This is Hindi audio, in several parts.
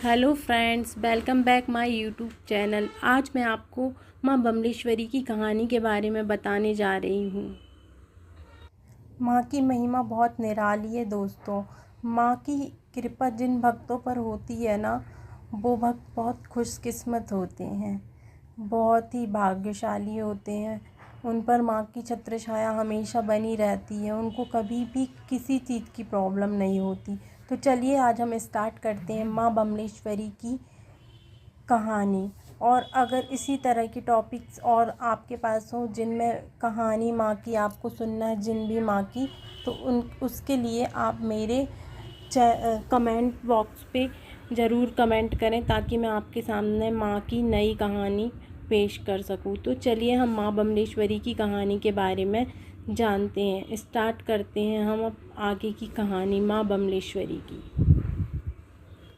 Hello friends, welcome back my YouTube channel. आज मैं आपको माँ बमलेश्वरी की कहानी के बारे में बताने जा रही हूँ। माँ की महिमा बहुत निराली है दोस्तों। माँ की कृपा जिन भक्तों पर होती है ना, वो भक्त बहुत खुशकिस्मत होते हैं, बहुत ही भाग्यशाली होते हैं। उन पर माँ की छत्र छाया हमेशा बनी रहती है, उनको कभी भी किसी चीज़ की प्रॉब्लम नहीं होती। तो चलिए आज हम स्टार्ट करते हैं माँ बमलेश्वरी की कहानी। और अगर इसी तरह की टॉपिक्स और आपके पास हो जिनमें कहानी माँ की आपको सुनना है, जिन भी माँ की, तो उसके लिए आप मेरे कमेंट बॉक्स पे ज़रूर कमेंट करें ताकि मैं आपके सामने माँ की नई कहानी पेश कर सकूं। तो चलिए हम माँ बमलेश्वरी की कहानी के बारे में जानते हैं। स्टार्ट करते हैं हम अब आगे की कहानी माँ बमलेश्वरी की।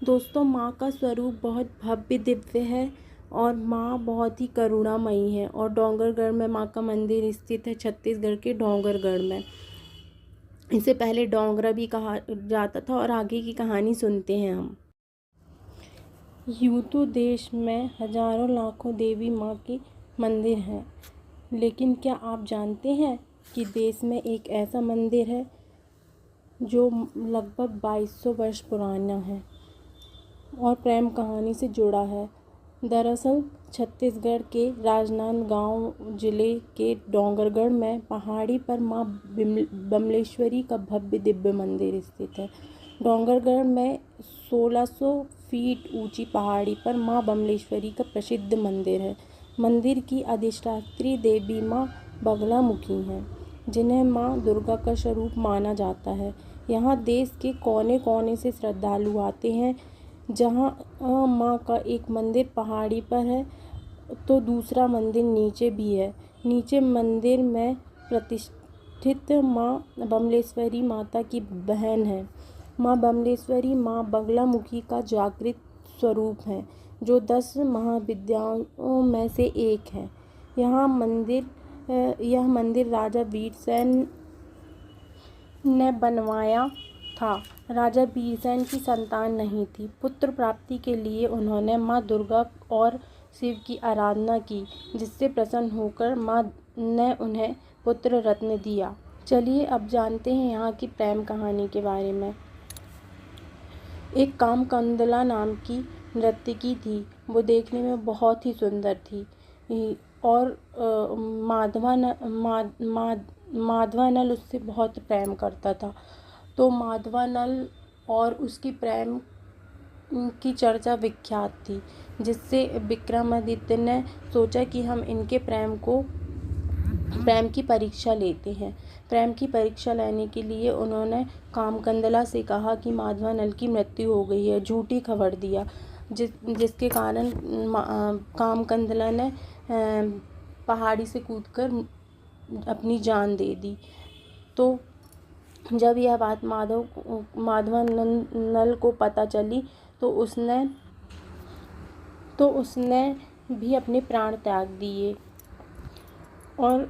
दोस्तों, माँ का स्वरूप बहुत भव्य दिव्य है और माँ बहुत ही करुणामयी है। और डोंगरगढ़ में माँ का मंदिर स्थित है, छत्तीसगढ़ के डोंगरगढ़ में। इसे पहले डोंगरा भी कहा जाता था। और आगे की कहानी सुनते हैं हम। यूँ तो देश में हजारों लाखों देवी माँ के मंदिर हैं, लेकिन क्या आप जानते हैं कि देश में एक ऐसा मंदिर है जो लगभग 2200 वर्ष पुराना है और प्रेम कहानी से जुड़ा है। दरअसल छत्तीसगढ़ के राजनांदगांव जिले के डोंगरगढ़ में पहाड़ी पर माँ बमलेश्वरी का भव्य दिव्य मंदिर स्थित है। डोंगरगढ़ में 1600 फीट ऊंची पहाड़ी पर माँ बमलेश्वरी का प्रसिद्ध मंदिर है। मंदिर की अधिष्ठात्री देवी माँ बगलामुखी हैं, जिन्हें माँ दुर्गा का स्वरूप माना जाता है। यहाँ देश के कोने कोने से श्रद्धालु आते हैं। जहाँ माँ का एक मंदिर पहाड़ी पर है तो दूसरा मंदिर नीचे भी है। नीचे मंदिर में प्रतिष्ठित माँ बमलेश्वरी माता की बहन है। माँ बमलेश्वरी माँ बगलामुखी का जागृत स्वरूप है, जो 10 महाविद्याओं में से एक है। यह मंदिर राजा वीरसेन ने बनवाया था। राजा वीरसेन की संतान नहीं थी। पुत्र प्राप्ति के लिए उन्होंने माँ दुर्गा और शिव की आराधना की, जिससे प्रसन्न होकर माँ ने उन्हें पुत्र रत्न दिया। चलिए अब जानते हैं यहाँ की प्रेम कहानी के बारे में। एक कामकंदला नाम की नर्तकी थी। वो देखने में बहुत ही सुंदर थी और माधवानल उससे बहुत प्रेम करता था। तो माधवानल और उसकी प्रेम की चर्चा विख्यात थी, जिससे विक्रमादित्य ने सोचा कि हम इनके प्रेम की परीक्षा लेते हैं। प्रेम की परीक्षा लेने के लिए उन्होंने कामकंदला से कहा कि माधवानल की मृत्यु हो गई है। झूठी खबर दिया, जिसके कारण कामकंदला ने पहाड़ी से कूदकर अपनी जान दे दी। तो जब यह बात माधवानल को पता चली तो उसने भी अपने प्राण त्याग दिए और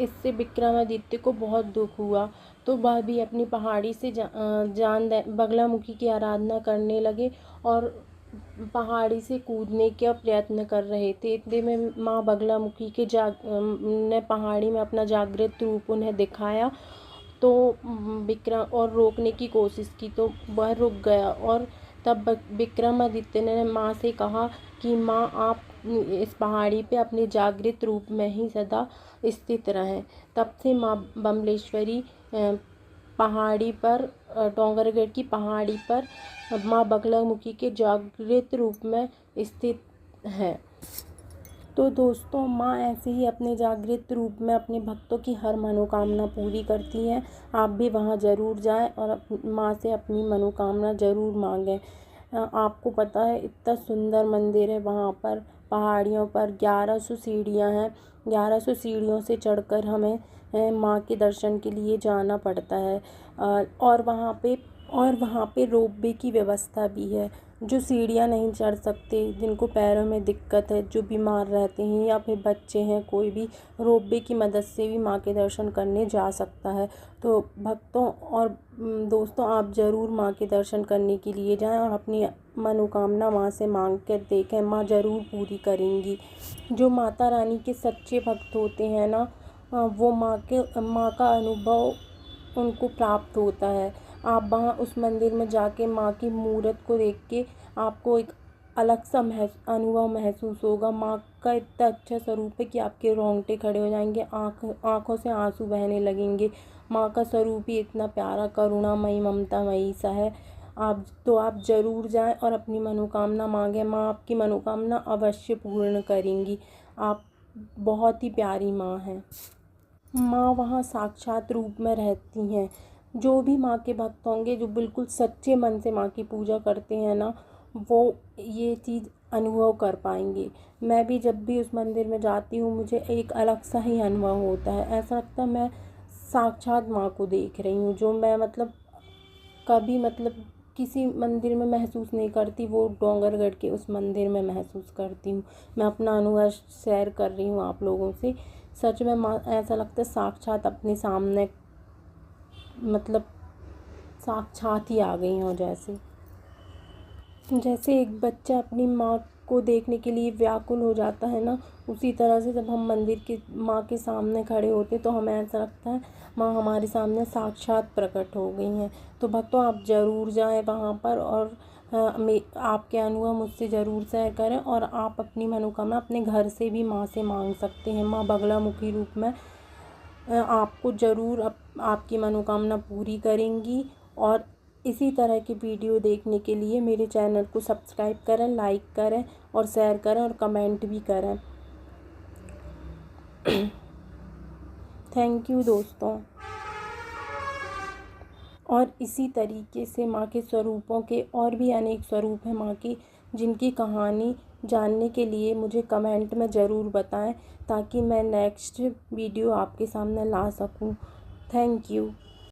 इससे विक्रमादित्य को बहुत दुख हुआ। तो वह भी अपनी पहाड़ी से बगलामुखी की आराधना करने लगे और पहाड़ी से कूदने का प्रयत्न कर रहे थे। इतने में माँ बगलामुखी ने पहाड़ी में अपना जागृत रूप उन्हें दिखाया। तो और रोकने की कोशिश की तो वह रुक गया। और तब विक्रमादित्य ने माँ से कहा कि माँ, आप इस पहाड़ी पे अपने जागृत रूप में ही सदा स्थित रहें। तब से माँ बमलेश्वरी पहाड़ी पर, डोंगरगढ़ की पहाड़ी पर माँ बगलामुखी के जागृत रूप में स्थित है। तो दोस्तों, माँ ऐसे ही अपने जागृत रूप में अपने भक्तों की हर मनोकामना पूरी करती हैं। आप भी वहाँ ज़रूर जाएं और माँ से अपनी मनोकामना ज़रूर मांगें। आपको पता है इतना सुंदर मंदिर है वहाँ पर। पहाड़ियों पर 1100 सीढ़ियाँ हैं। 1100 सीढ़ियों से चढ़कर हमें माँ के दर्शन के लिए जाना पड़ता है। और वहाँ पे और वहाँ पे रोपवे की व्यवस्था भी है। जो सीढ़ियाँ नहीं चढ़ सकते, जिनको पैरों में दिक्कत है, जो बीमार रहते हैं या फिर बच्चे हैं, कोई भी रोपवे की मदद से भी माँ के दर्शन करने जा सकता है। तो भक्तों और दोस्तों, आप ज़रूर माँ के दर्शन करने के लिए जाएं और अपनी मनोकामना माँ से मांग कर देखें, माँ ज़रूर पूरी करेंगी। जो माता रानी के सच्चे भक्त होते हैं ना, वो माँ का अनुभव उनको प्राप्त होता है। आप वहाँ उस मंदिर में जाके माँ की मूरत को देख के आपको एक अलग सा अनुभव महसूस होगा। माँ का इतना अच्छा स्वरूप है कि आपके रोंगटे खड़े हो जाएंगे, आँखों से आंसू बहने लगेंगे। माँ का स्वरूप ही इतना प्यारा, करुणामयी, ममतामयी सा है। आप ज़रूर जाएं और अपनी मनोकामना मांगें, माँ आपकी मनोकामना अवश्य पूर्ण करेंगी। आप बहुत ही प्यारी माँ हैं। माँ वहाँ साक्षात रूप में रहती हैं। जो भी माँ के भक्त होंगे, जो बिल्कुल सच्चे मन से माँ की पूजा करते हैं ना, वो ये चीज़ अनुभव कर पाएंगे। मैं भी जब भी उस मंदिर में जाती हूँ, मुझे एक अलग सा ही अनुभव होता है। ऐसा लगता है मैं साक्षात माँ को देख रही हूँ, जो मैं कभी किसी मंदिर में महसूस नहीं करती, वो डोंगरगढ़ के उस मंदिर में महसूस करती हूँ। मैं अपना अनुभव शेयर कर रही हूँ आप लोगों से। सच में माँ, ऐसा लगता है साक्षात अपने सामने, साक्षात ही आ गई हो। जैसे एक बच्चा अपनी माँ को देखने के लिए व्याकुल हो जाता है ना, उसी तरह से जब हम मंदिर की माँ के सामने खड़े होते तो हमें ऐसा लगता है माँ हमारे सामने साक्षात प्रकट हो गई हैं। तो भक्तों, आप ज़रूर जाएं वहाँ पर और आपके अनुभव मुझसे ज़रूर शेयर करें। और आप अपनी मनोकामना अपने घर से भी माँ से मांग सकते हैं। माँ बगलामुखी रूप में आपको ज़रूर आपकी मनोकामना पूरी करेंगी। और इसी तरह की वीडियो देखने के लिए मेरे चैनल को सब्सक्राइब करें, लाइक करें और शेयर करें और कमेंट भी करें। थैंक यू दोस्तों। और इसी तरीके से माँ के स्वरूपों के और भी अनेक स्वरूप हैं माँ की, जिनकी कहानी जानने के लिए मुझे कमेंट में ज़रूर बताएं, ताकि मैं नेक्स्ट वीडियो आपके सामने ला सकूं। Thank you.